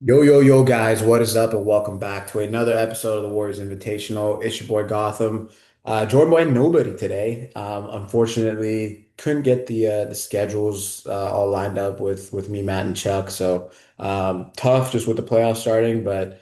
Yo, yo, yo, guys, what is up? And welcome back to another episode of the Warriors Invitational. It's your boy Gotham. Joined by nobody today. Unfortunately, couldn't get the schedules all lined up with me, Matt, and Chuck. So tough just with the playoffs starting, but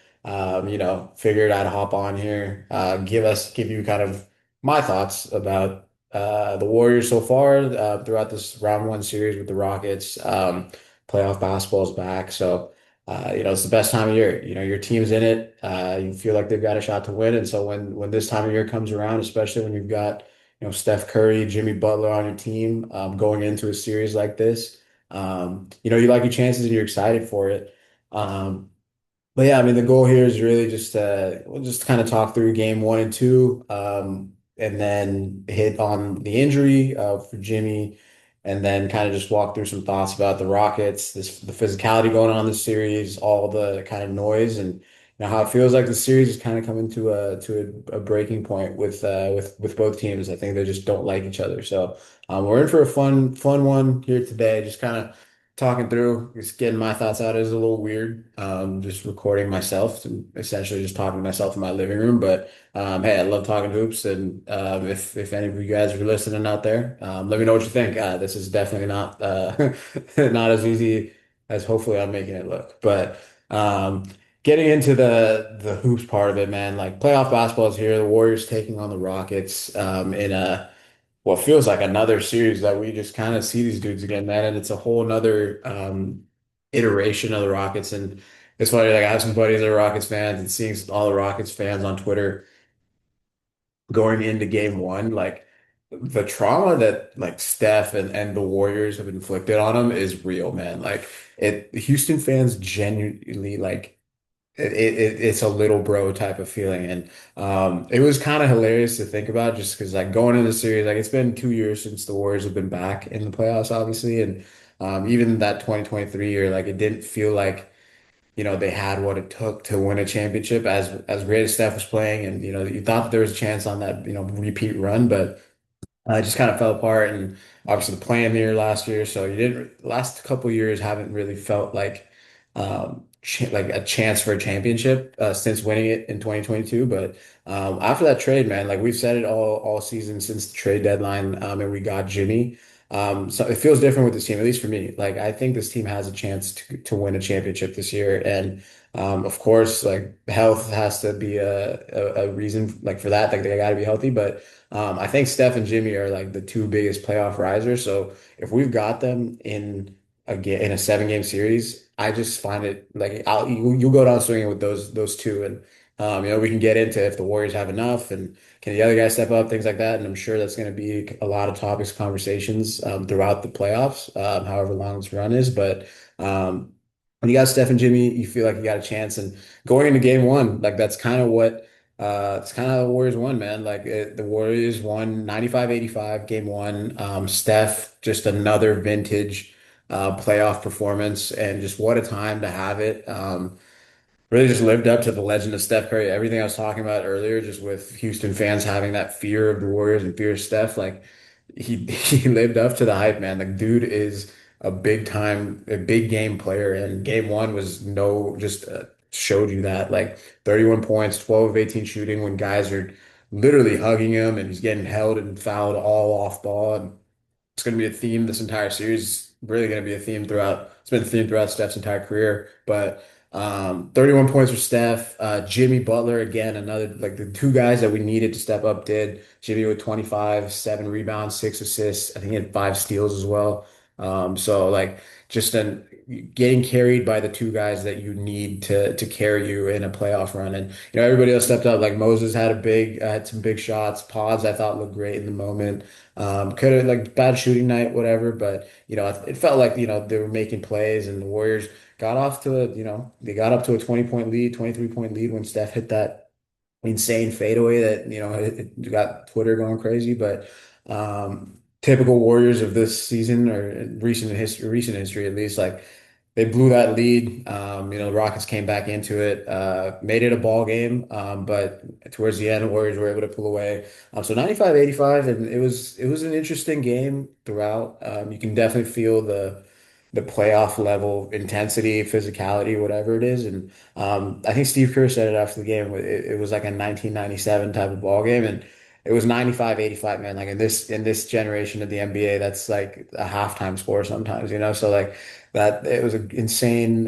figured I'd hop on here, give you kind of my thoughts about the Warriors so far throughout this round one series with the Rockets. Playoff basketball is back, so. It's the best time of year. Your team's in it. You feel like they've got a shot to win. And so when this time of year comes around, especially when you've got, Steph Curry, Jimmy Butler on your team, going into a series like this, you like your chances and you're excited for it. Um, but yeah, I mean, the goal here is really just we'll just kind of talk through game one and two, and then hit on the injury for Jimmy, and then kind of just walk through some thoughts about the Rockets, the physicality going on in this series, all the kind of noise, and how it feels like the series is kind of coming to a breaking point with both teams. I think they just don't like each other. So we're in for a fun one here today. Just kind of talking through, just getting my thoughts out is a little weird. Just recording myself and essentially just talking to myself in my living room. But hey, I love talking hoops, and if any of you guys are listening out there, let me know what you think. This is definitely not not as easy as hopefully I'm making it look. But um, getting into the hoops part of it, man, like playoff basketball is here. The Warriors taking on the Rockets in a what feels like another series that we just kind of see these dudes again, man. And it's a whole nother iteration of the Rockets. And it's funny, like I have some buddies that are Rockets fans and seeing all the Rockets fans on Twitter going into game one, like the trauma that like Steph and the Warriors have inflicted on them is real, man. Like Houston fans genuinely like it's a little bro type of feeling. And it was kind of hilarious to think about just because like going into the series, like it's been 2 years since the Warriors have been back in the playoffs, obviously. And even that 2023 year, like it didn't feel like, they had what it took to win a championship as great as Steph was playing. And, you thought that there was a chance on that, repeat run, but it just kind of fell apart, and obviously the plan here last year. So you didn't last couple years haven't really felt like ch like a chance for a championship since winning it in 2022. But after that trade, man, like we've said it all season since the trade deadline, and we got Jimmy. So it feels different with this team, at least for me. Like I think this team has a chance to win a championship this year, and of course, like health has to be a reason like for that. Like they got to be healthy, but. I think Steph and Jimmy are like the two biggest playoff risers. So if we've got them in a 7 game series, I just find it like you'll go down swinging with those two, and we can get into if the Warriors have enough and can the other guys step up, things like that. And I'm sure that's going to be a lot of topics, conversations throughout the playoffs, however long this run is. But when you got Steph and Jimmy, you feel like you got a chance. And going into game one, like that's kind of what. It's kind of the Warriors won, man. The Warriors won 95-85 game one. Steph, just another vintage playoff performance, and just what a time to have it. Really just lived up to the legend of Steph Curry. Everything I was talking about earlier, just with Houston fans having that fear of the Warriors and fear of Steph, like he lived up to the hype, man. The dude is a big game player, and game one was no, just showed you that. Like 31 points, 12 of 18 shooting when guys are literally hugging him, and he's getting held and fouled all off ball. And it's going to be a theme this entire series. Really going to be a theme throughout. It's been a theme throughout Steph's entire career. But 31 points for Steph. Jimmy Butler again, another like the two guys that we needed to step up did. Jimmy with 25, 7 rebounds, 6 assists. I think he had 5 steals as well. So like just an getting carried by the two guys that you need to carry you in a playoff run. And everybody else stepped up. Like Moses had some big shots. Pods I thought looked great in the moment. Could have like bad shooting night, whatever, but it felt like they were making plays, and the Warriors got off to they got up to a 20-point lead, 23-point lead when Steph hit that insane fadeaway that it got Twitter going crazy. But typical Warriors of this season or recent history at least, like they blew that lead. The Rockets came back into it, made it a ball game, but towards the end, the Warriors were able to pull away. So 95-85, and it was an interesting game throughout. You can definitely feel the playoff level intensity, physicality, whatever it is. And I think Steve Kerr said it after the game. It was like a 1997 type of ball game, and it was 95-85, man. Like in this generation of the NBA, that's like a halftime score sometimes, you know. So like that, it was an insane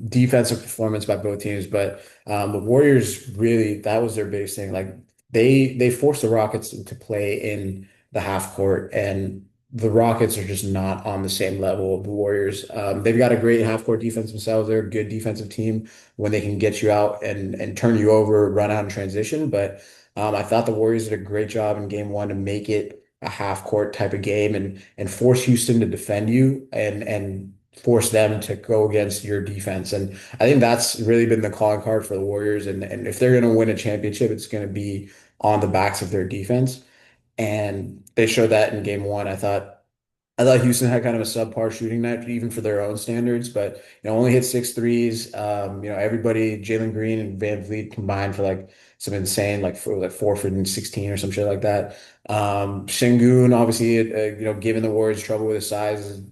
defensive performance by both teams. But the Warriors really, that was their biggest thing. Like they forced the Rockets to play in the half court, and the Rockets are just not on the same level of the Warriors. They've got a great half court defense themselves. They're a good defensive team when they can get you out and turn you over, run out in transition. But I thought the Warriors did a great job in game one to make it a half court type of game and force Houston to defend you and force them to go against your defense. And I think that's really been the calling card for the Warriors. And if they're going to win a championship, it's going to be on the backs of their defense. And they showed that in game one. I thought Houston had kind of a subpar shooting night, even for their own standards, but only hit six threes. Everybody, Jalen Green and Van Vliet combined for like some insane, like 4 for 16 or some shit like that. Şengün, obviously, giving the Warriors trouble with his size,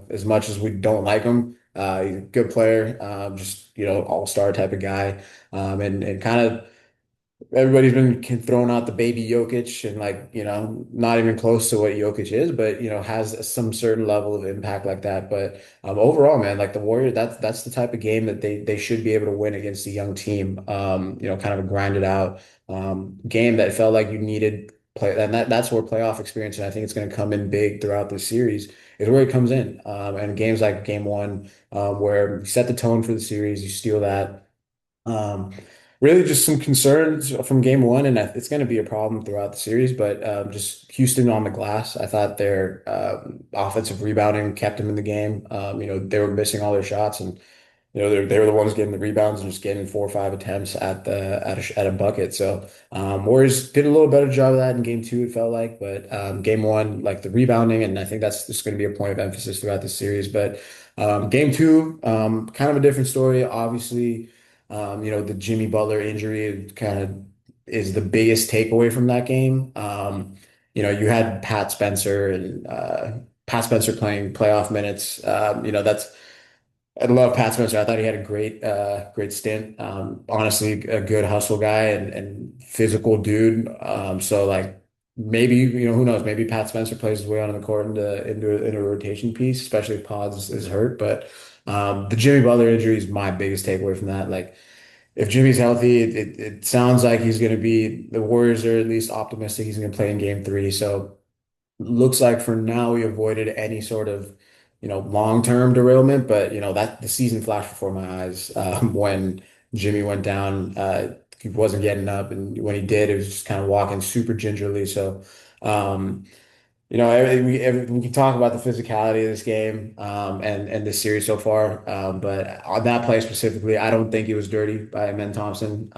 as much as we don't like him, he's a good player, just all-star type of guy, and kind of. Everybody's been throwing out the baby Jokic and like, not even close to what Jokic is, but has some certain level of impact like that. But overall, man, like the Warriors, that's the type of game that they should be able to win against a young team. Kind of a grinded out game that felt like you needed play, and that's where playoff experience, and I think it's going to come in big throughout the series, is where it comes in. And games like game one, where you set the tone for the series, you steal that. Um, Really just some concerns from game one, and it's going to be a problem throughout the series, but just Houston on the glass. I thought their offensive rebounding kept them in the game. They were missing all their shots, and they were the ones getting the rebounds and just getting 4 or 5 attempts at a bucket. So Warriors did a little better job of that in game two, it felt like, but game one, like the rebounding, and I think that's just going to be a point of emphasis throughout the series. But game two, kind of a different story, obviously. The Jimmy Butler injury kind of is the biggest takeaway from that game. You had Pat Spencer playing playoff minutes. That's I love Pat Spencer. I thought he had a great stint. Honestly, a good hustle guy and physical dude. So like maybe who knows? Maybe Pat Spencer plays his way onto the court into a rotation piece, especially if Paz is hurt. But the Jimmy Butler injury is my biggest takeaway from that. Like if Jimmy's healthy, it sounds like he's going to be. The Warriors are at least optimistic he's going to play in game three. So looks like for now we avoided any sort of, long-term derailment, but that the season flashed before my eyes when Jimmy went down. He wasn't getting up, and when he did, it was just kind of walking super gingerly. So, um, we can talk about the physicality of this game and this series so far, but on that play specifically, I don't think it was dirty by Amen Thompson.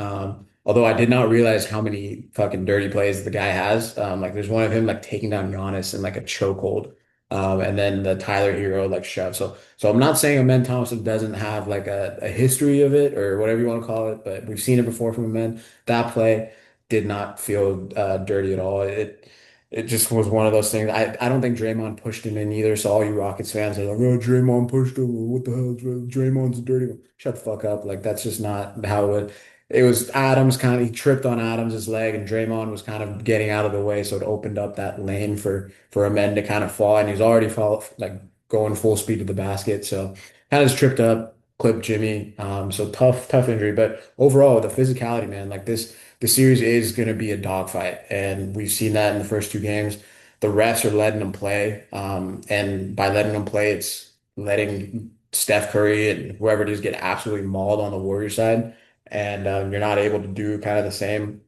Although I did not realize how many fucking dirty plays the guy has. Like there's one of him like taking down Giannis in like a chokehold, and then the Tyler Hero like shove. So I'm not saying Amen Thompson doesn't have like a history of it or whatever you want to call it, but we've seen it before from Amen. That play did not feel dirty at all. It just was one of those things. I don't think Draymond pushed him in either. So all you Rockets fans are like, "Oh, Draymond pushed him. What the hell? Draymond's a dirty one." Shut the fuck up. Like that's just not how it was. Adams kind of he tripped on Adams's leg, and Draymond was kind of getting out of the way, so it opened up that lane for a man to kind of fall, and he's already like going full speed to the basket. So kind of just tripped up, clipped Jimmy. So tough injury, but overall the physicality, man, like this. The series is going to be a dogfight, and we've seen that in the first two games. The refs are letting them play, and by letting them play, it's letting Steph Curry and whoever it is get absolutely mauled on the Warrior side, and you're not able to do kind of the same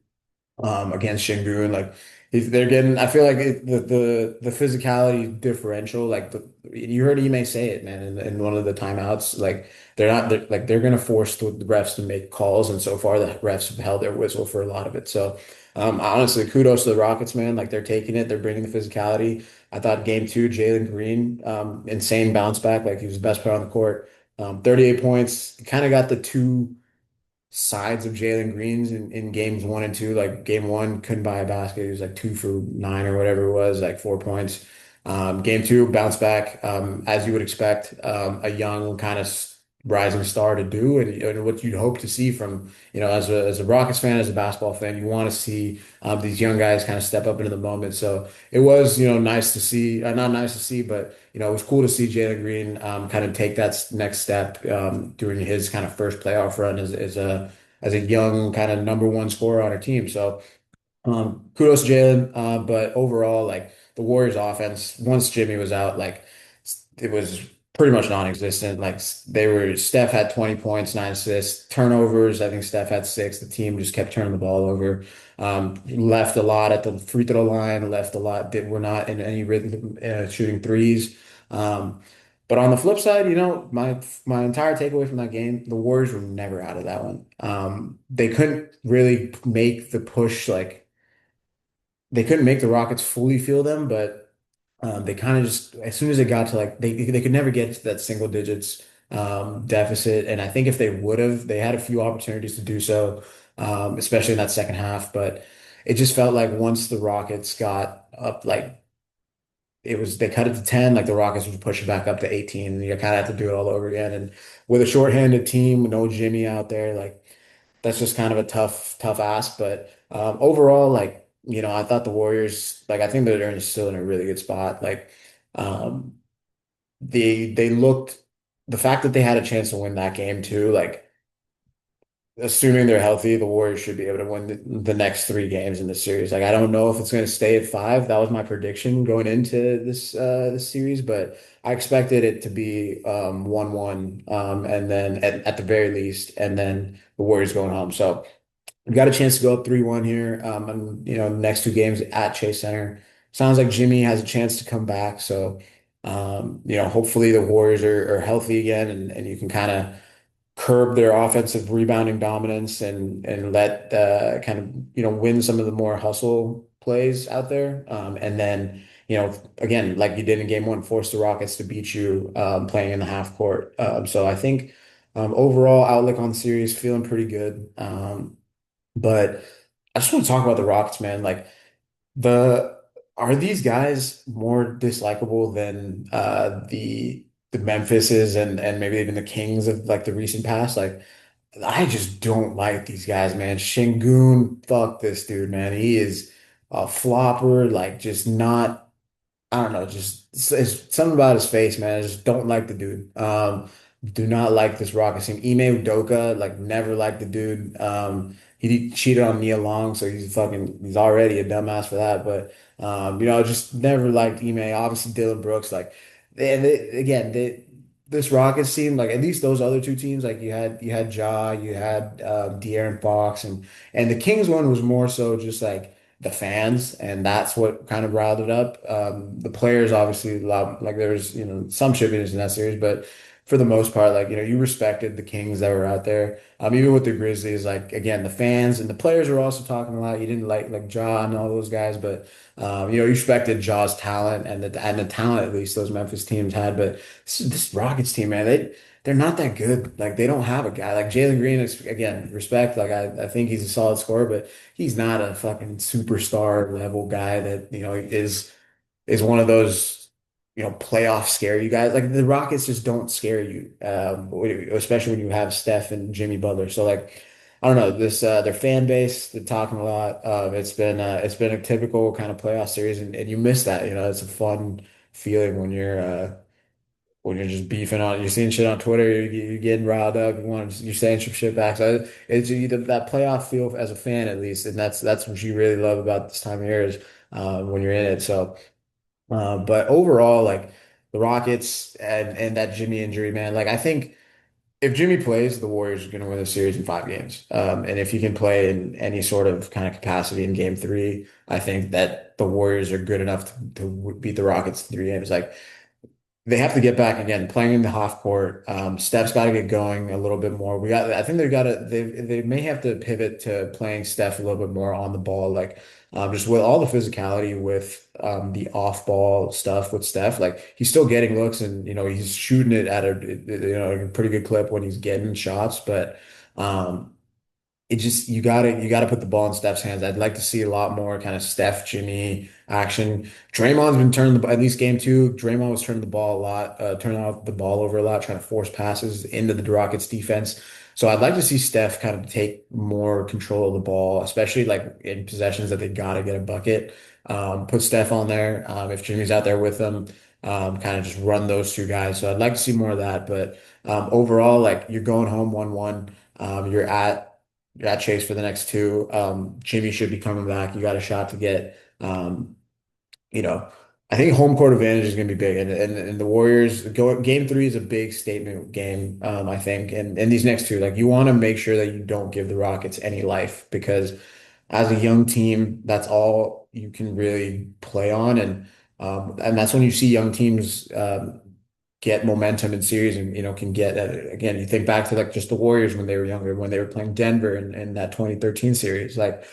against Şengün. Like they're getting, I feel like the physicality differential. Like you heard Ime say it, man, in one of the timeouts. Like they're gonna force the refs to make calls, and so far the refs have held their whistle for a lot of it. So honestly, kudos to the Rockets, man. Like they're taking it, they're bringing the physicality. I thought game two, Jalen Green, insane bounce back. Like he was the best player on the court. 38 points. Kind of got the two sides of Jalen Green's in games one and two. Like game one, couldn't buy a basket. He was like 2 for 9 or whatever it was, like 4 points. Game two, bounce back, as you would expect, a young kind of rising star to do, and what you'd hope to see from, as a Rockets fan, as a basketball fan, you want to see these young guys kind of step up into the moment. So it was, nice to see, not nice to see, but it was cool to see Jalen Green kind of take that next step during his kind of first playoff run as a young kind of number one scorer on our team. So. Kudos to Jalen, but overall, like the Warriors offense, once Jimmy was out, like it was pretty much non-existent. Like Steph had 20 points, 9 assists, turnovers. I think Steph had six. The team just kept turning the ball over. Left a lot at the free throw line, left a lot that were not in any rhythm shooting threes. Um, but on the flip side, my entire takeaway from that game, the Warriors were never out of that one. They couldn't really make the push like they couldn't make the Rockets fully feel them, but they kind of just as soon as it got to like they could never get to that single digits deficit. And I think if they would have, they had a few opportunities to do so, especially in that second half. But it just felt like once the Rockets got up, like they cut it to 10, like the Rockets would push it back up to 18, and you kind of have to do it all over again. And with a shorthanded team, no Jimmy out there, like that's just kind of a tough ask. But overall, like, I thought the Warriors, like, I think they're still in a really good spot. Like, um, they looked, the fact that they had a chance to win that game too, like, assuming they're healthy, the Warriors should be able to win the next three games in the series. Like, I don't know if it's going to stay at five. That was my prediction going into this series, but I expected it to be 1-1, and then at the very least, and then the Warriors going home. So. We got a chance to go up 3-1 here. And next two games at Chase Center. Sounds like Jimmy has a chance to come back. So, hopefully the Warriors are healthy again and you can kind of curb their offensive rebounding dominance and let kind of win some of the more hustle plays out there. And then again, like you did in game one, force the Rockets to beat you playing in the half court. So I think overall outlook on the series feeling pretty good. But I just want to talk about the Rockets, man. Like the are these guys more dislikable than the Memphises and maybe even the Kings of like the recent past? Like I just don't like these guys, man. Şengün, fuck this dude, man. He is a flopper, like just not. I don't know, just it's something about his face, man. I just don't like the dude. Do not like this Rockets team. Ime Udoka, like never liked the dude. He cheated on Nia Long, so he's already a dumbass for that. But just never liked Ime. Obviously, Dylan Brooks, like again, this Rockets team, like at least those other two teams, like you had Ja, you had De'Aaron Fox, and the Kings one was more so just like the fans, and that's what kind of riled it up. The players obviously love, like there's some chippiness in that series, but for the most part, like you respected the Kings that were out there. Even with the Grizzlies, like again, the fans and the players were also talking a lot. You didn't like Ja and all those guys, but you respected Ja's talent and the talent at least those Memphis teams had. But this Rockets team, man, they're not that good. Like they don't have a guy like Jalen Green. Is again, respect. Like I think he's a solid scorer, but he's not a fucking superstar level guy that, is one of those, playoff scare you guys. Like the Rockets just don't scare you, especially when you have Steph and Jimmy Butler. So like, I don't know, this their fan base, they're talking a lot. It's been a typical kind of playoff series, and you miss that. It's a fun feeling when you're just beefing on, you're seeing shit on Twitter, you're getting riled up, you're saying some shit back. So it's either that playoff feel as a fan at least, and that's what you really love about this time of year is when you're in it. So, but overall, like the Rockets and that Jimmy injury, man, like I think if Jimmy plays, the Warriors are going to win the series in 5 games. And if he can play in any sort of kind of capacity in game three, I think that the Warriors are good enough to beat the Rockets in 3 games. Like they have to get back again, playing in the half court. Steph's got to get going a little bit more. I think they may have to pivot to playing Steph a little bit more on the ball, like just with all the physicality with the off ball stuff with Steph. Like he's still getting looks and, he's shooting it at a pretty good clip when he's getting shots. But, um, it just you gotta put the ball in Steph's hands. I'd like to see a lot more kind of Steph, Jimmy action. Draymond's been turning at least game two. Draymond was turning the ball a lot, turning off the ball over a lot, trying to force passes into the Rockets defense. So I'd like to see Steph kind of take more control of the ball, especially like in possessions that they gotta get a bucket. Put Steph on there. If Jimmy's out there with them, kind of just run those two guys. So I'd like to see more of that. But overall, like you're going home 1-1. You're at Chase for the next two. Jimmy should be coming back. You got a shot to get, you know, I think home court advantage is going to be big. And the Warriors game three is a big statement game, I think. And these next two, like you want to make sure that you don't give the Rockets any life because as a young team, that's all you can really play on. And that's when you see young teams, get momentum in series and can get again you think back to like just the Warriors when they were younger when they were playing Denver in that 2013 series like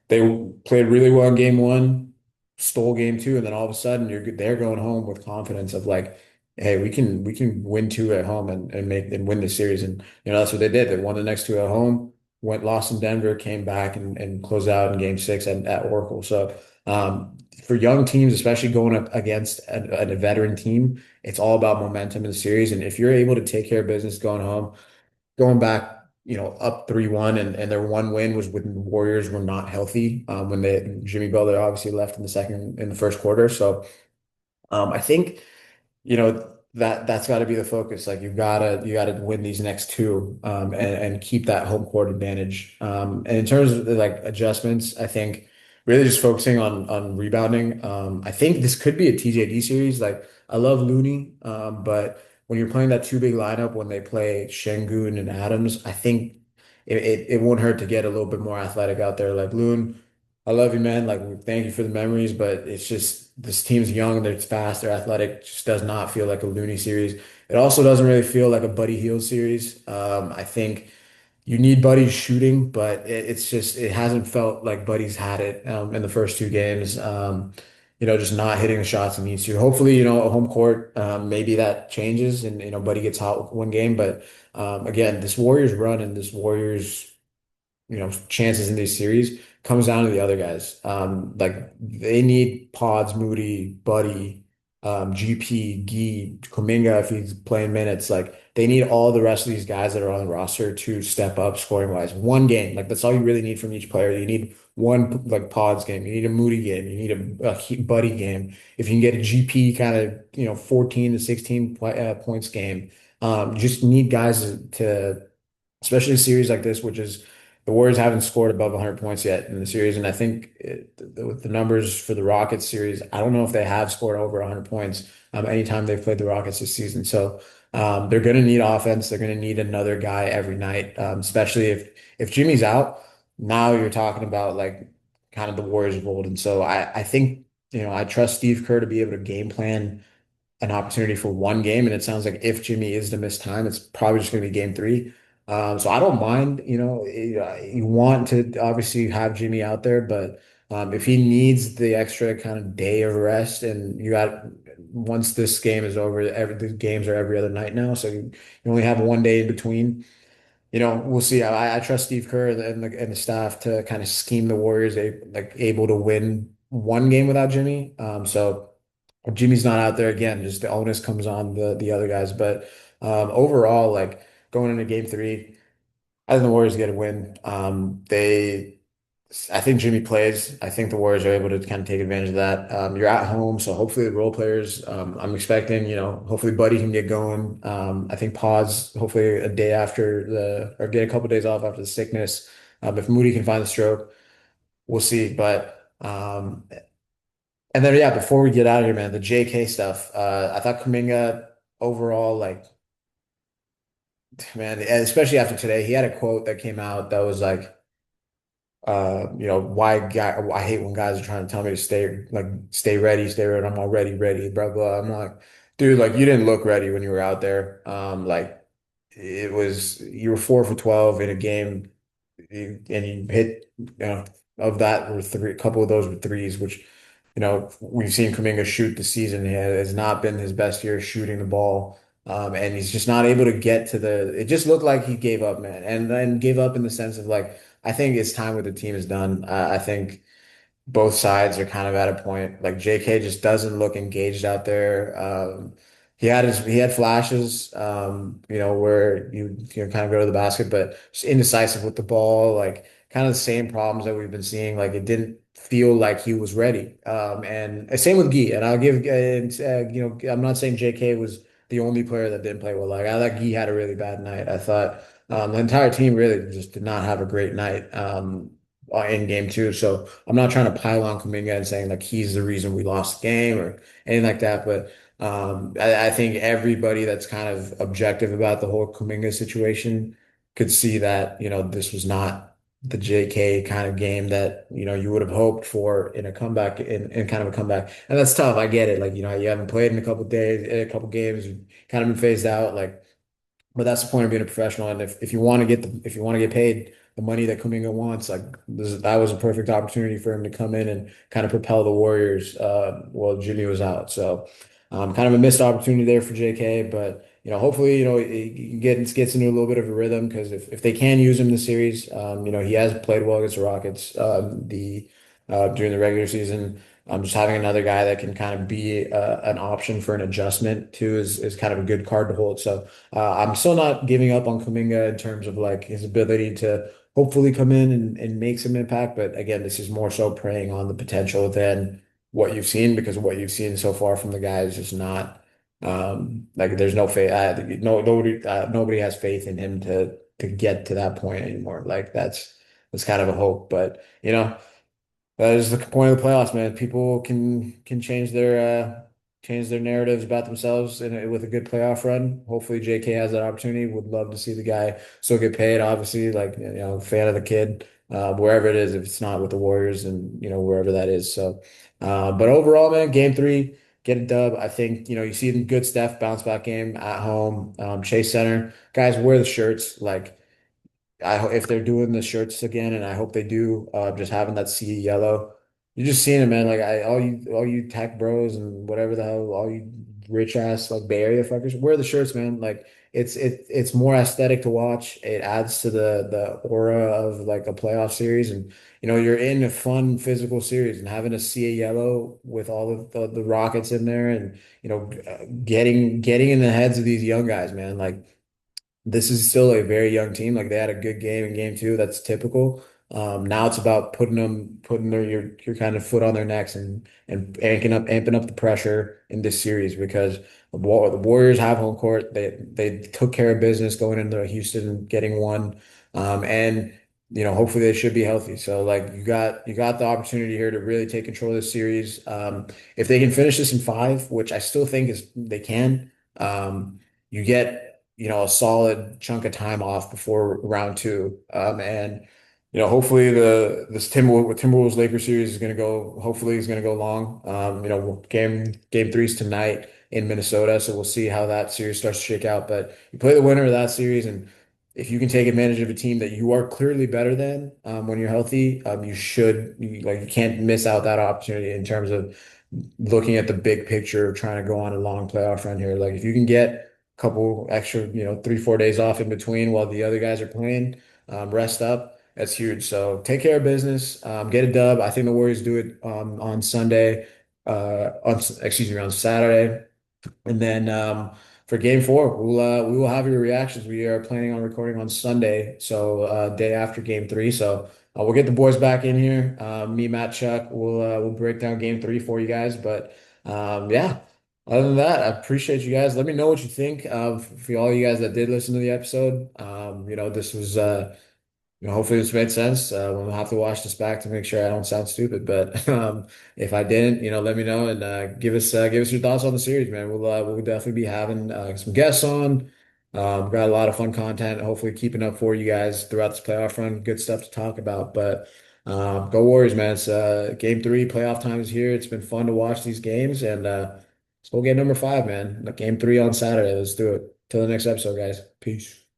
they played really well in game one, stole game two, and then all of a sudden they're going home with confidence of like, hey, we can win two at home and make and win the series. And that's what they did. They won the next two at home, went lost in Denver, came back and closed out in game six at Oracle. So for young teams, especially going up against a veteran team, it's all about momentum in the series. And if you're able to take care of business going home, going back, up 3-1 and their one win was when the Warriors were not healthy, when Jimmy Butler obviously left in the first quarter. So I think that's got to be the focus. Like you gotta win these next two, and keep that home court advantage. And in terms of like adjustments, I think really just focusing on rebounding. I think this could be a TJD series. Like I love Looney, but when you're playing that two big lineup when they play Şengün and Adams, I think it won't hurt to get a little bit more athletic out there. Like Loon, I love you, man. Like, thank you for the memories, but it's just this team's young, they're fast, they're athletic. Just does not feel like a Looney series. It also doesn't really feel like a Buddy Hield series. I think you need Buddy's shooting, but it's just it hasn't felt like Buddy's had it in the first two games. Just not hitting the shots he needs to. Hopefully, a home court, maybe that changes and Buddy gets hot one game. But again, this Warriors run and this Warriors chances in these series comes down to the other guys. Like they need Pods, Moody, Buddy, GP, Gee, Kuminga if he's playing minutes. Like they need all the rest of these guys that are on the roster to step up scoring wise. One game, like that's all you really need from each player. You need one like Pods game. You need a Moody game. You need a Buddy game. If you can get a GP kind of 14 to 16 points game, you just need guys to especially a series like this, which is the Warriors haven't scored above 100 points yet in the series. And I think with the numbers for the Rockets series, I don't know if they have scored over 100 points anytime they've played the Rockets this season. So they're going to need offense. They're going to need another guy every night, especially if Jimmy's out. Now you're talking about like kind of the Warriors of old. And so I think, I trust Steve Kerr to be able to game plan an opportunity for one game. And it sounds like if Jimmy is to miss time, it's probably just going to be game three. So I don't mind, you want to obviously have Jimmy out there, but if he needs the extra kind of day of rest and once this game is over, the games are every other night now. So you only have one day in between. We'll see. I trust Steve Kerr and the staff to kind of scheme the Warriors able to win one game without Jimmy. So if Jimmy's not out there again, just the onus comes on the other guys. But overall, like going into game three, I think the Warriors get a win. I think Jimmy plays. I think the Warriors are able to kind of take advantage of that. You're at home, so hopefully the role players. I'm expecting, hopefully Buddy can get going. I think Pause, hopefully a day after or get a couple days off after the sickness. If Moody can find the stroke, we'll see. But and then yeah, before we get out of here, man, the JK stuff. I thought Kuminga overall, like, man, and especially after today, he had a quote that came out that was like, I hate when guys are trying to tell me to stay ready, stay ready. I'm already ready, blah blah. I'm like, dude, like you didn't look ready when you were out there. Like you were 4 for 12 in a game, and you hit, of that were a couple of those were threes, which we've seen Kuminga shoot this season. He has not been his best year shooting the ball. And he's just not able to get to it just looked like he gave up, man. And then gave up in the sense of like, I think his time with the team is done. I think both sides are kind of at a point. Like JK just doesn't look engaged out there. He had flashes, where you kind of go to the basket, but just indecisive with the ball. Like kind of the same problems that we've been seeing. Like it didn't feel like he was ready. And same with Gee. And I'll give I'm not saying JK was the only player that didn't play well. Like I thought Gee had a really bad night. I thought the entire team really just did not have a great night. In game two. So I'm not trying to pile on Kuminga and saying like he's the reason we lost the game or anything like that. But I think everybody that's kind of objective about the whole Kuminga situation could see that, this was not the JK kind of game that, you would have hoped for in a comeback in kind of a comeback. And that's tough. I get it. Like, you haven't played in a couple days, in a couple games, you've kind of been phased out. Like, but that's the point of being a professional. And if you want to if you want to get paid the money that Kuminga wants, like that was a perfect opportunity for him to come in and kind of propel the Warriors while Jimmy was out. So kind of a missed opportunity there for JK, but hopefully, he gets into a little bit of a rhythm because if they can use him in the series, he has played well against the Rockets during the regular season. Just having another guy that can kind of be an option for an adjustment too is kind of a good card to hold. So I'm still not giving up on Kuminga in terms of like his ability to hopefully come in and make some impact. But again, this is more so preying on the potential than what you've seen because what you've seen so far from the guy is just not like there's no faith. Nobody has faith in him to get to that point anymore. Like that's kind of a hope, but that is the point of the playoffs, man. People can change their narratives about themselves with a good playoff run. Hopefully, JK has that opportunity. Would love to see the guy still get paid. Obviously, like fan of the kid, wherever it is. If it's not with the Warriors, and wherever that is. So, but overall, man, game three, get a dub. I think you see the good Steph bounce back game at home. Chase Center guys wear the shirts like. If they're doing the shirts again, and I hope they do, just having that sea yellow, you're just seeing it, man. Like all you tech bros and whatever the hell, all you rich ass like Bay Area fuckers, wear the shirts, man. Like it's more aesthetic to watch. It adds to the aura of like a playoff series, and you're in a fun physical series, and having a sea of yellow with all of the Rockets in there, and getting in the heads of these young guys, man. Like this is still a very young team. Like they had a good game in game two. That's typical. Now it's about putting your kind of foot on their necks and amping up the pressure in this series because the Warriors have home court. They took care of business going into Houston and getting one. And hopefully they should be healthy. So like you got the opportunity here to really take control of this series. If they can finish this in five, which I still think is they can. You get a solid chunk of time off before round two. And hopefully this Timberwolves Lakers series is going to go. Hopefully, is going to go long. Game three's tonight in Minnesota, so we'll see how that series starts to shake out. But you play the winner of that series, and if you can take advantage of a team that you are clearly better than when you're healthy, you can't miss out that opportunity in terms of looking at the big picture of trying to go on a long playoff run here. Like if you can get a couple extra, 3, 4 days off in between while the other guys are playing, rest up. That's huge. So take care of business, get a dub. I think the Warriors do it on Sunday, excuse me, on Saturday. And then for game four, we will have your reactions. We are planning on recording on Sunday, so day after game three. So we'll get the boys back in here. Me, Matt, Chuck, we'll break down game three for you guys. But yeah, other than that, I appreciate you guys. Let me know what you think of for all you guys that did listen to the episode. This was hopefully this made sense. We'll have to watch this back to make sure I don't sound stupid. But if I didn't, let me know and give us your thoughts on the series, man. We'll definitely be having some guests on. We've got a lot of fun content. Hopefully, keeping up for you guys throughout this playoff run. Good stuff to talk about. But go Warriors, man! It's game three. Playoff time is here. It's been fun to watch these games, and let's go get number five, man. Game three on Saturday. Let's do it. Till the next episode, guys. Peace.